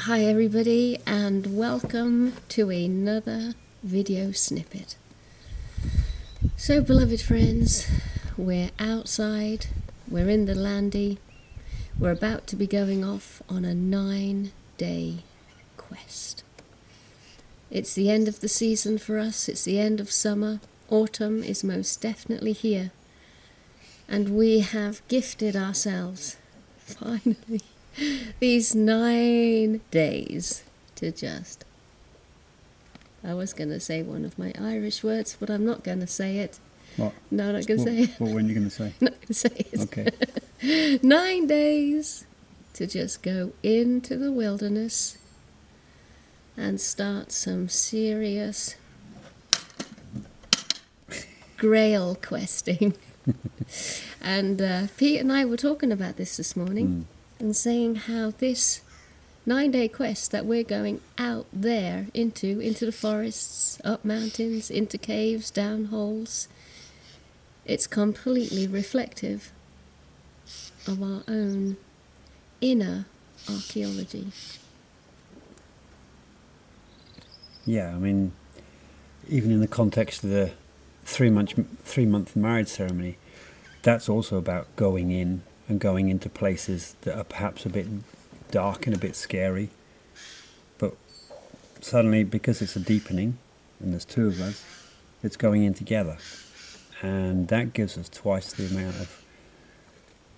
Hi everybody, and welcome to another video snippet. So beloved friends, we're outside, we're in the landy, we're about to be going off on a 9-day quest. It's the end of the season for us, it's the end of summer, autumn is most definitely here, and we have gifted ourselves, finally, these 9 days to just... I was going to say one of my Irish words, but I'm not going to say it. What? No, I'm not going to say it. What were you going to say? Not going to say it. Okay. 9 days to just go into the wilderness and start some serious Grail questing. And Pete and I were talking about this morning and saying how this 9-day quest that we're going out there into the forests, up mountains, into caves, down holes, it's completely reflective of our own inner archaeology. Yeah, I mean, even in the context of the three-month marriage ceremony, that's also about going in and going into places that are perhaps a bit dark and a bit scary. But suddenly, because it's a deepening, and there's two of us, it's going in together. And that gives us twice the amount of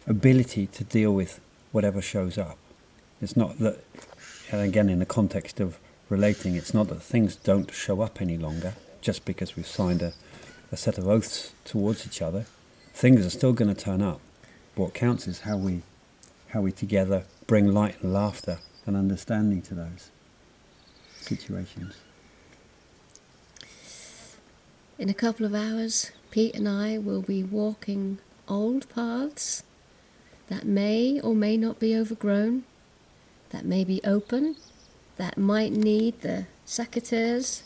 ability to deal with whatever shows up. It's not that, and again in the context of relating, it's not that things don't show up any longer just because we've signed a set of oaths towards each other. Things are still going to turn up. What counts is how we together bring light and laughter and understanding to those situations. In a couple of hours, Pete and I will be walking old paths that may or may not be overgrown, that may be open, that might need the secateurs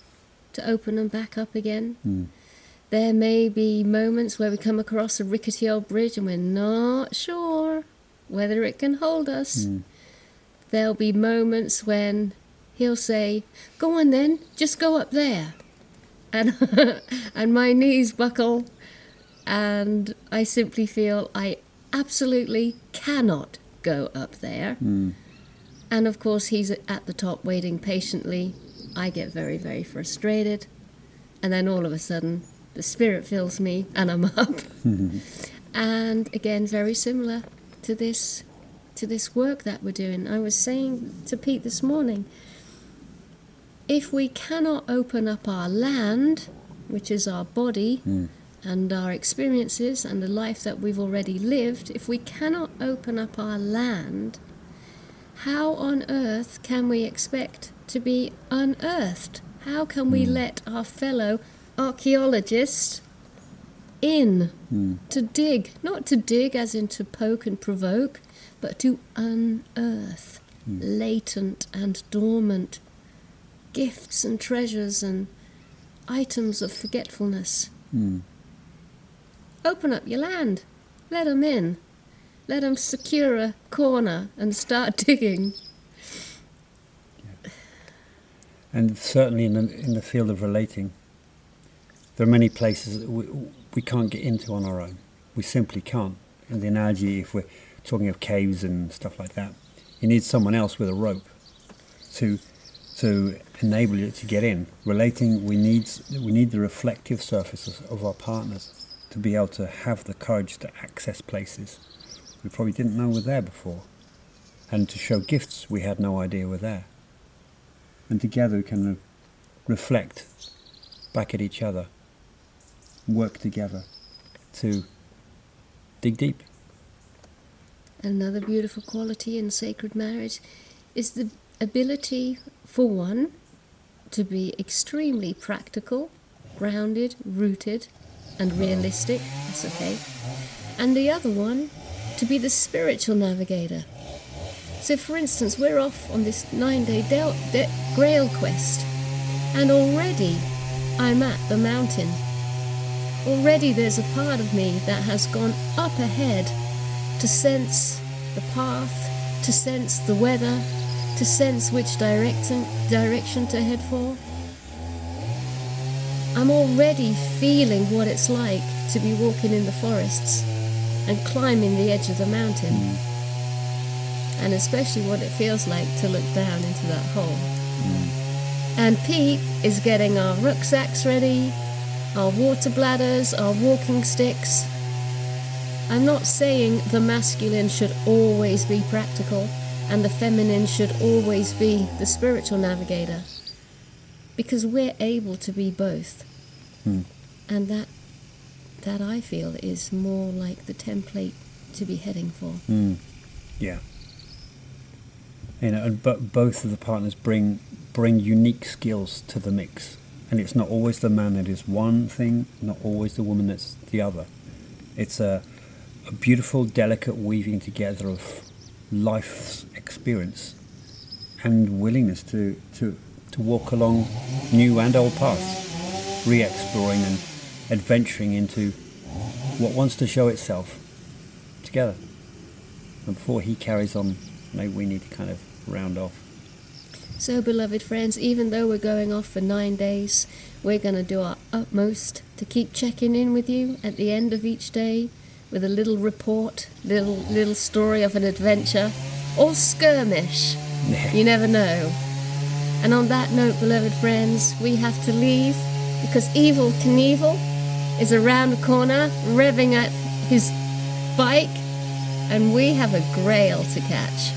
to open them back up again. There may be moments where we come across a rickety old bridge and we're not sure whether it can hold us. There'll be moments when he'll say, "Go on then, just go up there." And, and my knees buckle and I simply feel I absolutely cannot go up there. And of course he's at the top waiting patiently. I get very, very frustrated. And then all of a sudden the spirit fills me and I'm up. And again, very similar to this work that we're doing. I was saying to Pete this morning, if we cannot open up our land, which is our body and our experiences and the life that we've already lived, if we cannot open up our land, how on earth can we expect to be unearthed? How can we let our fellow archaeologists in to dig? Not to dig as in to poke and provoke, but to unearth latent and dormant gifts and treasures and items of forgetfulness. Open up your land. Let them in. Let them secure a corner and start digging. And certainly in the field of relating, there are many places that we can't get into on our own. We simply can't. In the analogy, if we're talking of caves and stuff like that, you need someone else with a rope to enable you to get in. Relating, we need the reflective surfaces of our partners to be able to have the courage to access places we probably didn't know were there before, and to show gifts we had no idea were there. And together we can reflect back at each other, work together to dig deep. Another beautiful quality in sacred marriage is the ability, for one, to be extremely practical, grounded, rooted, and realistic. That's okay. And the other one, to be the spiritual navigator. So, for instance, we're off on this 9-day Grail Quest, and already I'm at the mountain. Already there's a part of me that has gone up ahead to sense the path, to sense the weather, to sense which direction to head for. I'm already feeling what it's like to be walking in the forests and climbing the edge of the mountain. And especially what it feels like to look down into that hole. And Pete is getting our rucksacks ready, our water bladders, our walking sticks. I'm not saying the masculine should always be practical and the feminine should always be the spiritual navigator, because we're able to be both. And that I feel is more like the template to be heading for. Yeah. But both of the partners bring unique skills to the mix, and it's not always the man that is one thing, not always the woman that's the other. It's a beautiful, delicate weaving together of life's experience and willingness to walk along new and old paths, re-exploring and adventuring into what wants to show itself together. And before he carries on, maybe we need to kind of round off. So, beloved friends, even though we're going off for 9 days, we're going to do our utmost to keep checking in with you at the end of each day with a little report, little story of an adventure or skirmish. You never know. And on that note, beloved friends, we have to leave because Evil Knievel is around the corner revving at his bike, and we have a grail to catch.